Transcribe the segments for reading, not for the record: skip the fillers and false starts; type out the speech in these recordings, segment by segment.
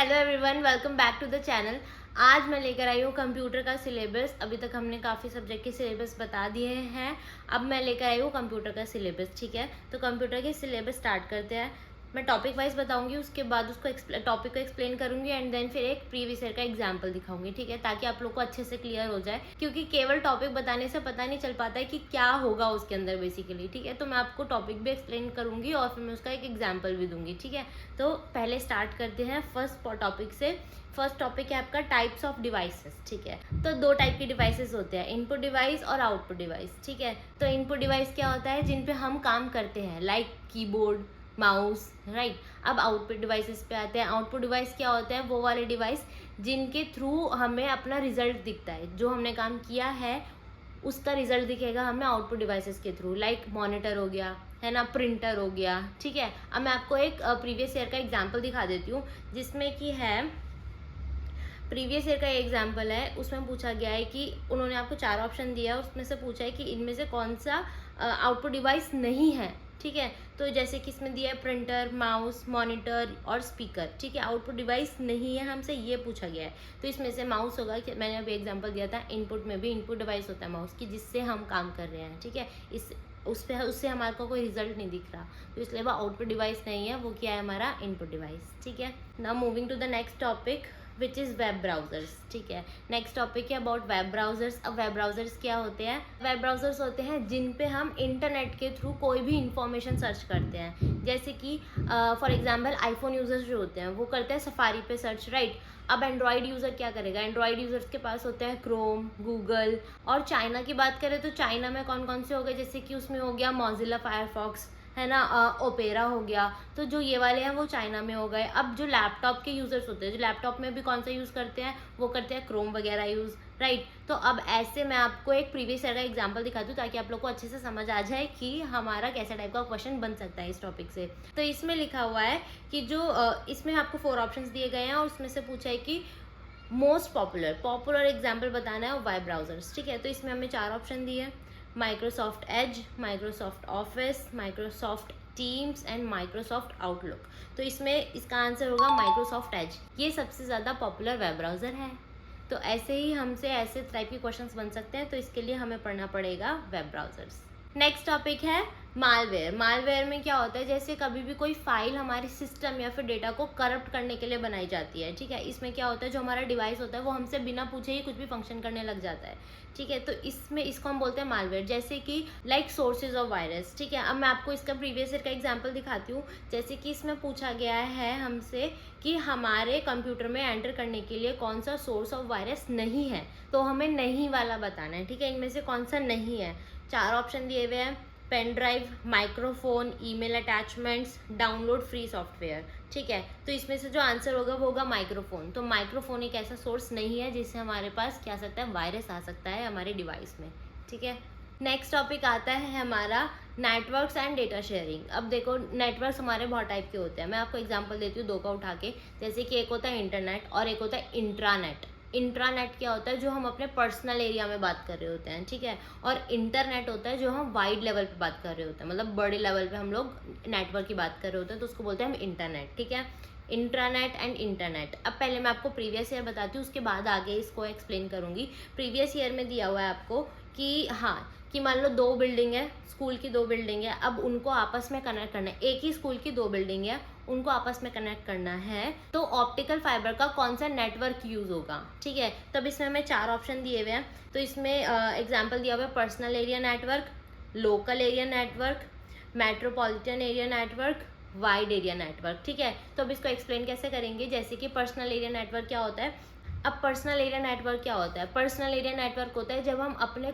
Hello everyone, welcome back to the channel. आज मैं लेकर आई हूँ कंप्यूटर का सिलेबस। अभी तक हमने काफ़ी सब्जेक्ट के सिलेबस बता दिए हैं। अब मैं लेकर आई हूँ कंप्यूटर का सिलेबस। ठीक है, तो कंप्यूटर के सिलेबस स्टार्ट करते हैं। मैं टॉपिक वाइज बताऊंगी, उसके बाद उसको टॉपिक को एक्सप्लेन करूंगी एंड देन फिर एक प्रीवियस ईयर का एग्जाम्पल दिखाऊंगी। ठीक है, ताकि आप लोग को अच्छे से क्लियर हो जाए, क्योंकि केवल टॉपिक बताने से पता नहीं चल पाता है कि क्या होगा उसके अंदर बेसिकली। ठीक है, तो मैं आपको टॉपिक भी एक्सप्लेन करूंगी और फिर मैं उसका एक एग्जाम्पल भी दूंगी। ठीक है, तो पहले स्टार्ट करते हैं फर्स्ट टॉपिक से। फर्स्ट टॉपिक है आपका टाइप्स ऑफ डिवाइसेस। ठीक है, तो दो टाइप के डिवाइसेस होते हैं, इनपुट डिवाइस और आउटपुट डिवाइस। ठीक है, तो इनपुट डिवाइस क्या होता है, जिन पे हम काम करते हैं, लाइक कीबोर्ड, माउस, राइट। अब आउटपुट डिवाइसेस पे आते हैं। आउटपुट डिवाइस क्या होते हैं, वो वाले डिवाइस जिनके थ्रू हमें अपना रिजल्ट दिखता है, जो हमने काम किया है उसका रिजल्ट दिखेगा हमें आउटपुट डिवाइसेस के थ्रू। लाइक मॉनिटर हो गया, है ना, प्रिंटर हो गया। ठीक है, अब मैं आपको एक प्रीवियस ईयर का एग्जाम्पल दिखा देती हूँ, जिसमें कि है प्रीवियस ईयर का एग्जाम्पल है। उसमें पूछा गया है कि उन्होंने आपको 4 ऑप्शन दिया है, उसमें से पूछा है कि इनमें से कौन सा आउटपुट डिवाइस नहीं है। ठीक है, तो जैसे कि इसमें दिया है प्रिंटर, माउस, मॉनिटर और स्पीकर। ठीक है, आउटपुट डिवाइस नहीं है, हमसे ये पूछा गया है। तो इसमें से माउस होगा, कि मैंने अभी एग्जांपल दिया था, इनपुट में भी इनपुट डिवाइस होता है माउस की, जिससे हम काम कर रहे हैं। ठीक है, उससे हमारे को कोई रिजल्ट नहीं दिख रहा, तो इसलिए वो आउटपुट डिवाइस नहीं है, वो क्या है, हमारा इनपुट डिवाइस। ठीक है, now moving to the next topic which is web browsers. ठीक है, नेक्स्ट टॉपिक है अबाउट वेब ब्राउजर्स। अब वेब ब्राउजर्स क्या होते हैं, वेब ब्राउजर्स होते हैं जिन पे हम इंटरनेट के थ्रू कोई भी इंफॉर्मेशन सर्च करते हैं। जैसे कि फॉर एग्जांपल आईफोन यूजर्स जो होते हैं वो करते हैं सफारी पे सर्च, राइट। अब एंड्रॉयड यूज़र क्या करेगा, एंड्रॉयड यूजर्स के पास होते हैं क्रोम, गूगल। और चाइना की बात करें तो चाइना में कौन कौन से हो गए, जैसे कि उसमें हो गया मोजिला फायरफॉक्स, है ना, ओपेरा हो गया। तो जो ये वाले हैं वो चाइना में हो गए। अब जो लैपटॉप के यूजर्स होते हैं, जो लैपटॉप में भी कौन सा यूज़ करते हैं, वो करते हैं क्रोम वगैरह यूज़, राइट। तो अब ऐसे मैं आपको एक प्रीवियस ईयर का एग्जांपल दिखाती हूँ, ताकि आप लोग को अच्छे से समझ आ जाए कि हमारा कैसा टाइप का क्वेश्चन बन सकता है इस टॉपिक से। तो इसमें लिखा हुआ है कि जो इसमें आपको 4 ऑप्शंस दिए गए हैं और उसमें से पूछा है कि मोस्ट पॉपुलर एग्जाम्पल बताना है वेब ब्राउजर्स। ठीक है, तो इसमें हमें 4 ऑप्शन दिए हैं, Microsoft Edge, Microsoft office, Microsoft teams and Microsoft outlook. तो इसमें इसका आंसर होगा माइक्रोसॉफ्ट एज। ये सबसे ज़्यादा पॉपुलर वेब ब्राउज़र है। तो ऐसे ही हमसे ऐसे टाइप के क्वेश्चंस बन सकते हैं, तो इसके लिए हमें पढ़ना पड़ेगा वेब ब्राउजर्स। नेक्स्ट टॉपिक है मालवेयर। मालवेयर में क्या होता है, जैसे कभी भी कोई फाइल हमारे सिस्टम या फिर डेटा को करप्ट करने के लिए बनाई जाती है। ठीक है, इसमें क्या होता है, जो हमारा डिवाइस होता है वो हमसे बिना पूछे ही कुछ भी फंक्शन करने लग जाता है। ठीक है, तो इसको हम बोलते हैं मालवेयर। जैसे कि लाइक सोर्सेज ऑफ वायरस। ठीक है, अब मैं आपको इसका प्रीवियस ईयर का एग्जांपल दिखाती हूँ। जैसे कि इसमें पूछा गया है हमसे कि हमारे कंप्यूटर में एंटर करने के लिए कौन सा सोर्स ऑफ वायरस नहीं है, तो हमें नहीं वाला बताना है। ठीक है, इनमें से कौन सा नहीं है। 4 ऑप्शन दिए हुए हैं, pen drive, microphone, email attachments, download free software. ठीक है, तो इसमें से जो आंसर होगा वो होगा माइक्रोफोन। तो माइक्रोफोन एक ऐसा सोर्स नहीं है जिससे हमारे पास क्या आ सकता है, वायरस आ सकता है हमारे डिवाइस में। ठीक है, नेक्स्ट टॉपिक आता है हमारा नेटवर्क्स एंड डेटा शेयरिंग। अब देखो, नेटवर्क्स हमारे बहुत टाइप के होते हैं। मैं आपको एग्जांपल देती हूँ 2 का उठा के। जैसे कि एक होता है इंटरनेट और एक होता है इंट्रानेट। इंट्रानेट क्या होता है, जो हम अपने पर्सनल एरिया में बात कर रहे होते हैं। ठीक है, और इंटरनेट होता है जो हम वाइड लेवल पे बात कर रहे होते हैं, मतलब बड़े लेवल पे हम लोग नेटवर्क की बात कर रहे होते हैं, तो उसको बोलते हैं हम इंटरनेट। ठीक है, इंट्रानेट एंड इंटरनेट। अब पहले मैं आपको प्रीवियस ईयर बताती हूँ, उसके बाद आगे इसको एक्सप्लेन करूँगी। प्रीवियस ईयर में दिया हुआ है आपको कि हाँ, कि मान लो 2 बिल्डिंग है, स्कूल की 2 बिल्डिंग है, अब उनको आपस में कनेक्ट करना है। एक ही स्कूल की 2 बिल्डिंग है, उनको आपस में कनेक्ट करना है, तो ऑप्टिकल फाइबर का कौन सा नेटवर्क यूज होगा। ठीक है, तब इसमें हमें 4 ऑप्शन दिए हुए हैं। तो इसमें एग्जांपल दिया हुआ है personal area network, local area network, metropolitan area network, wide area network. ठीक है, तो अब इसको एक्सप्लेन कैसे करेंगे। जैसे कि पर्सनल एरिया नेटवर्क क्या होता है। अब पर्सनल एरिया नेटवर्क क्या होता है, पर्सनल एरिया नेटवर्क होता है जब हम अपने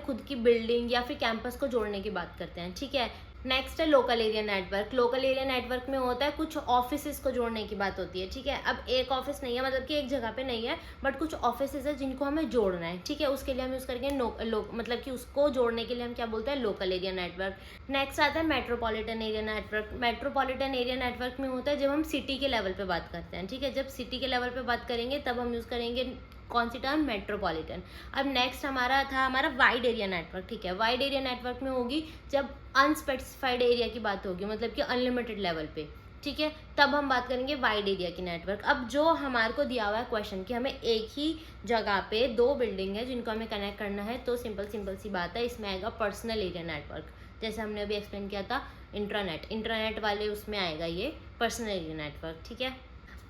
खुद की बिल्डिंग या फिर कैंपस को जोड़ने की बात करते हैं। ठीक है, नेक्स्ट है local area network. Local area network में होता है कुछ ऑफिसेस को जोड़ने की बात होती है। ठीक है, अब एक ऑफिस नहीं है, मतलब कि एक जगह पे नहीं है, बट कुछ ऑफिसेस है जिनको हमें जोड़ना है। ठीक है, उसके लिए हम यूज़ करेंगे मतलब कि उसको जोड़ने के लिए हम क्या बोलते हैं, लोकल एरिया नेटवर्क। नेक्स्ट आता है metropolitan area network. Metropolitan area network में होता है जब हम सिटी के लेवल पे बात करते हैं। ठीक है, जब सिटी के लेवल पे बात करेंगे तब हम यूज़ करेंगे कौन सी टर्म, मेट्रोपॉलिटन। अब नेक्स्ट हमारा वाइड एरिया नेटवर्क। ठीक है, वाइड एरिया नेटवर्क में होगी जब अनस्पेसिफाइड एरिया की बात होगी, मतलब कि अनलिमिटेड लेवल पे। ठीक है, तब हम बात करेंगे वाइड एरिया की नेटवर्क। अब जो हमारे को दिया हुआ है क्वेश्चन कि हमें एक ही जगह पे 2 बिल्डिंग है जिनको हमें कनेक्ट करना है, तो सिंपल सी बात है, इसमें आएगा पर्सनल एरिया नेटवर्क। जैसे हमने अभी एक्सप्लेन किया था इंट्रानेट वाले उसमें आएगा ये पर्सनल एरिया नेटवर्क, ठीक है।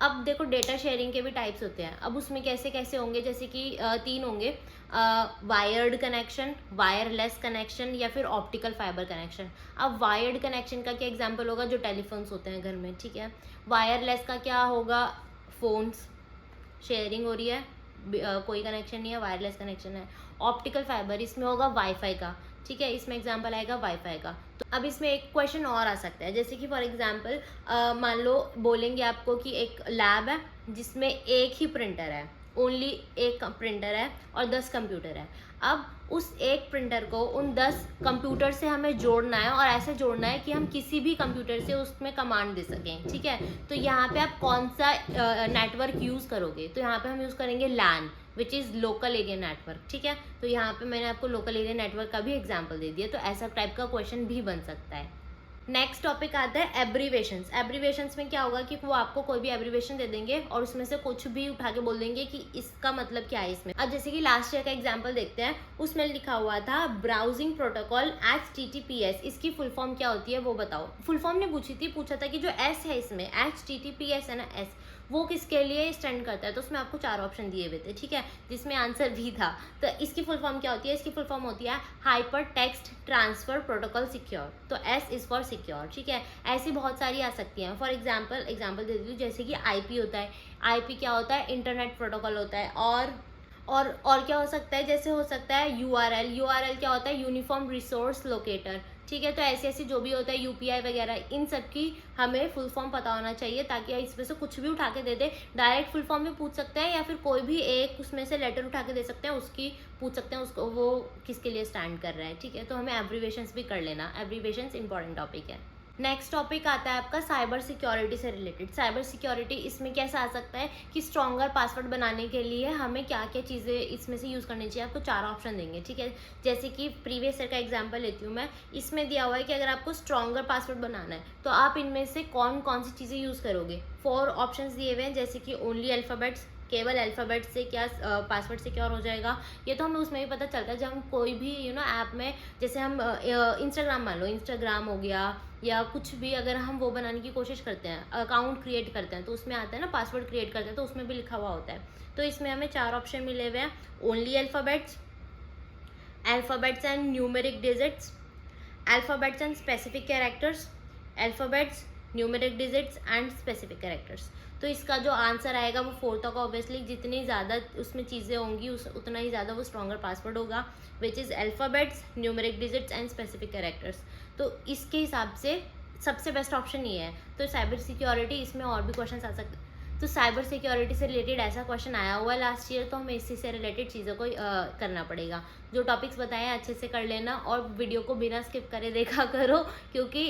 अब देखो डेटा शेयरिंग के भी टाइप्स होते हैं। अब उसमें कैसे कैसे होंगे, जैसे कि 3 होंगे, वायर्ड कनेक्शन, वायरलेस कनेक्शन या फिर ऑप्टिकल फाइबर कनेक्शन। अब वायर्ड कनेक्शन का क्या एग्जांपल होगा, जो टेलीफोन्स होते हैं घर में, ठीक है। वायरलेस का क्या होगा, फोन्स शेयरिंग हो रही है, कोई कनेक्शन नहीं है, वायरलेस कनेक्शन है। ऑप्टिकल फाइबर इसमें होगा वाईफाई का, ठीक है, इसमें एग्जांपल आएगा वाईफाई का। तो अब इसमें एक क्वेश्चन और आ सकता है, जैसे कि फॉर एग्जांपल मान लो बोलेंगे आपको कि एक लैब है जिसमें एक ही प्रिंटर है, ओनली एक प्रिंटर है और 10 कंप्यूटर है। अब उस एक प्रिंटर को उन 10 कंप्यूटर से हमें जोड़ना है, और ऐसे जोड़ना है कि हम किसी भी कंप्यूटर से उसमें कमांड दे सकें, ठीक है। तो यहाँ पे आप कौन सा नेटवर्क यूज़ करोगे, तो यहाँ पे हम यूज़ करेंगे LAN, which is local area network, ठीक है। तो यहाँ पे मैंने आपको लोकल एरिया नेटवर्क का भी एग्जाम्पल दे दिया, तो ऐसा टाइप का क्वेश्चन भी बन सकता है। नेक्स्ट टॉपिक आता है एब्रीवेशंस। एब्रीवेशंस में क्या होगा कि वो आपको कोई भी एब्रीवेशन दे देंगे और उसमें से कुछ भी उठा के बोल देंगे कि इसका मतलब क्या है इसमें। अब जैसे कि लास्ट ईयर का एग्जांपल देखते हैं, उसमें लिखा हुआ था ब्राउजिंग प्रोटोकॉल HTTPS, इसकी फुल फॉर्म क्या होती है वो बताओ। फुल फॉर्म ने पूछा था कि जो एस है इसमें HTTPS है ना, एस वो किसके लिए स्टैंड करता है, तो उसमें आपको 4 ऑप्शन दिए हुए थे, ठीक है, जिसमें आंसर भी था। तो इसकी फुल फॉर्म क्या होती है, इसकी फुल फॉर्म होती है hyper text transfer protocol secure, तो एस इज फॉर सिक्योर, ठीक है। ऐसी बहुत सारी आ सकती हैं। फॉर एग्जांपल दे देती हूँ, जैसे कि आईपी होता है, आईपी क्या होता है, इंटरनेट प्रोटोकॉल होता है। और क्या हो सकता है, जैसे हो सकता है यूआरएल क्या होता है, यूनिफॉर्म रिसोर्स लोकेटर, ठीक है। तो ऐसे जो भी होता है यूपीआई वगैरह, इन सब की हमें फुल फॉर्म पता होना चाहिए, ताकि इसमें से कुछ भी उठा के दे दे, डायरेक्ट फुल फॉर्म भी पूछ सकते हैं या फिर कोई भी एक उसमें से लेटर उठा के दे सकते हैं, उसकी पूछ सकते हैं उसको वो किसके लिए स्टैंड कर रहा है, ठीक है। तो हमें एब्रीवेशंस भी कर लेना, एब्रीवेशंस इंपॉर्टेंट टॉपिक है। नेक्स्ट टॉपिक आता है आपका साइबर सिक्योरिटी से रिलेटेड। साइबर सिक्योरिटी इसमें कैसा आ सकता है कि स्ट्रॉन्गर पासवर्ड बनाने के लिए हमें क्या क्या चीज़ें इसमें से यूज़ करनी चाहिए, आपको 4 ऑप्शन देंगे, ठीक है। जैसे कि प्रीवियस ईयर का एग्जांपल लेती हूँ मैं, इसमें दिया हुआ है कि अगर आपको स्ट्रॉन्गर पासवर्ड बनाना है तो आप इनमें से कौन कौन सी चीज़ें यूज़ करोगे। 4 ऑप्शन दिए हुए हैं, जैसे कि ओनली अल्फ़ाबेट्स, केवल अल्फ़ाबेट से क्या पासवर्ड सिक्योर हो जाएगा। ये तो हमें उसमें भी पता चलता है जब हम कोई भी ऐप में, जैसे हम इंस्टाग्राम मान लो, इंस्टाग्राम हो गया या कुछ भी, अगर हम वो बनाने की कोशिश करते हैं, अकाउंट क्रिएट करते हैं, तो उसमें आता है ना पासवर्ड क्रिएट करते हैं, तो उसमें भी लिखा हुआ होता है। तो इसमें हमें 4 ऑप्शन मिले हुए हैं, only alphabets and numeric digits, alphabets and specific characters, alphabets numeric digits and specific characters. तो इसका जो आंसर आएगा वो 4th होगा। ऑब्वियसली जितनी ज़्यादा उसमें चीज़ें होंगी उतना ही ज़्यादा वो स्ट्रॉन्गर पासवर्ड होगा, which is alphabets numeric digits and specific characters. तो इसके हिसाब से सबसे बेस्ट ऑप्शन ये है। तो साइबर सिक्योरिटी, इसमें और भी क्वेश्चन आ सकते हैं। तो साइबर सिक्योरिटी से रिलेटेड ऐसा क्वेश्चन आया हुआ है लास्ट ईयर, तो हमें इसी से रिलेटेड चीज़ों को करना पड़ेगा। जो टॉपिक्स बताए हैं अच्छे से कर लेना और वीडियो को बिना स्किप करे देखा करो, क्योंकि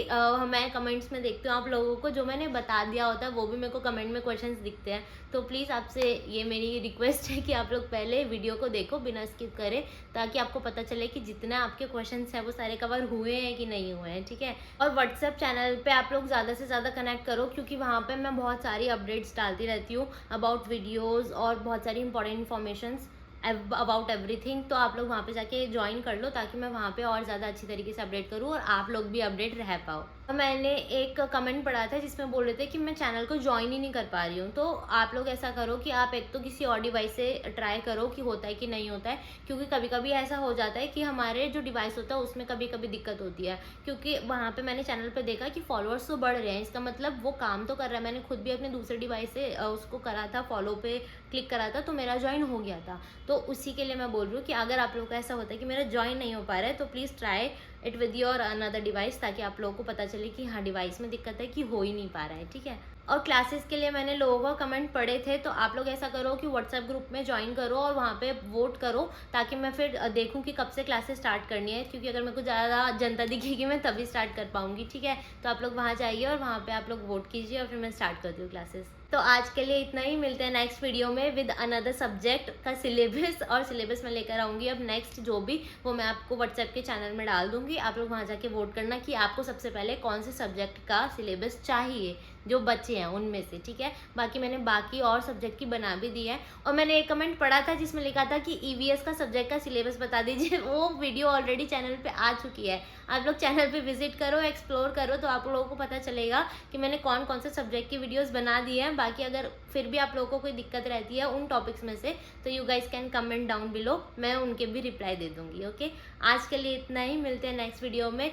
मैं कमेंट्स में देखती हूँ आप लोगों को जो मैंने बता दिया होता है वो भी मेरे को कमेंट में क्वेश्चंस दिखते हैं। तो प्लीज़ आपसे ये मेरी रिक्वेस्ट है कि आप लोग पहले वीडियो को देखो बिना स्किप करें, ताकि आपको पता चले कि जितने आपके क्वेश्चंस हैं वो सारे कवर हुए हैं कि नहीं हुए हैं, ठीक है। और व्हाट्सएप चैनल पे आप लोग ज़्यादा से ज़्यादा कनेक्ट करो, क्योंकि वहाँ पे मैं बहुत सारी अपडेट्स डालती रहती हूँ अबाउट वीडियोज़ और बहुत सारी इंपॉर्टेंट इन्फॉर्मेशंस अबाउट एवरीथिंग। तो आप लोग वहाँ पे जाके ज्वाइन कर लो, ताकि मैं वहाँ पे और ज़्यादा अच्छी तरीके से अपडेट करूँ और आप लोग भी अपडेट रह पाओ। मैंने एक कमेंट पढ़ा था जिसमें बोल रहे थे कि मैं चैनल को ज्वाइन ही नहीं कर पा रही हूँ। तो आप लोग ऐसा करो कि आप एक तो किसी और डिवाइस से ट्राई करो कि होता है कि नहीं होता है, क्योंकि कभी कभी ऐसा हो जाता है कि हमारे जो डिवाइस होता है उसमें कभी कभी दिक्कत होती है। क्योंकि वहाँ पे मैंने चैनल पे देखा कि फॉलोअर्स तो बढ़ रहे हैं, इसका मतलब वो काम तो कर रहा है। मैंने खुद भी अपने दूसरे डिवाइस से उसको करा था, फॉलो पे क्लिक करा था, तो मेरा ज्वाइन हो गया था। तो उसी के लिए मैं बोल रही हूँ कि अगर आप लोग को ऐसा होता है कि मेरा ज्वाइन नहीं हो पा रहा है, तो please try it with your another device, ताकि आप लोगों को पता चले कि हाँ डिवाइस में दिक्कत है कि हो ही नहीं पा रहा है, ठीक है। और क्लासेस के लिए मैंने लोगों का कमेंट पढ़े थे, तो आप लोग ऐसा करो कि व्हाट्सएप ग्रुप में ज्वाइन करो और वहाँ पे वोट करो, ताकि मैं फिर देखूँ कि कब से क्लासेस स्टार्ट करनी है। क्योंकि अगर मेरे को ज़्यादा जनता दिखेगी मैं तभी स्टार्ट कर पाऊँगी, ठीक है। तो आप लोग वहाँ जाइए और वहाँ पर आप लोग वोट कीजिए और फिर मैं स्टार्ट करती हूँ क्लासेस। तो आज के लिए इतना ही, मिलते हैं नेक्स्ट वीडियो में विद अनदर सब्जेक्ट का सिलेबस। और सिलेबस में लेकर आऊँगी अब नेक्स्ट जो भी, वो मैं आपको व्हाट्सएप के चैनल में डाल दूँगी। आप लोग वहाँ जाके वोट करना कि आपको सबसे पहले कौन से सब्जेक्ट का सिलेबस चाहिए। जो बचे हैं उनमें से, ठीक है। बाकी मैंने बाकी और सब्जेक्ट की बना भी दी है। और मैंने एक कमेंट पढ़ा था जिसमें लिखा था कि ईवीएस का सब्जेक्ट का सिलेबस बता दीजिए। वो वीडियो ऑलरेडी चैनल पे आ चुकी है, आप लोग चैनल पे विजिट करो, एक्सप्लोर करो, तो आप लोगों को पता चलेगा कि मैंने कौन कौन से सब्जेक्ट की वीडियोस बना दी है। बाकी अगर फिर भी आप लोगों को कोई दिक्कत रहती है उन टॉपिक्स में से, तो you guys can comment down below, मैं उनके भी रिप्लाई दे दूंगी। ओके, आज के लिए इतना ही, मिलते हैं नेक्स्ट वीडियो में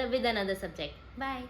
विद अनदर सब्जेक्ट। बाय।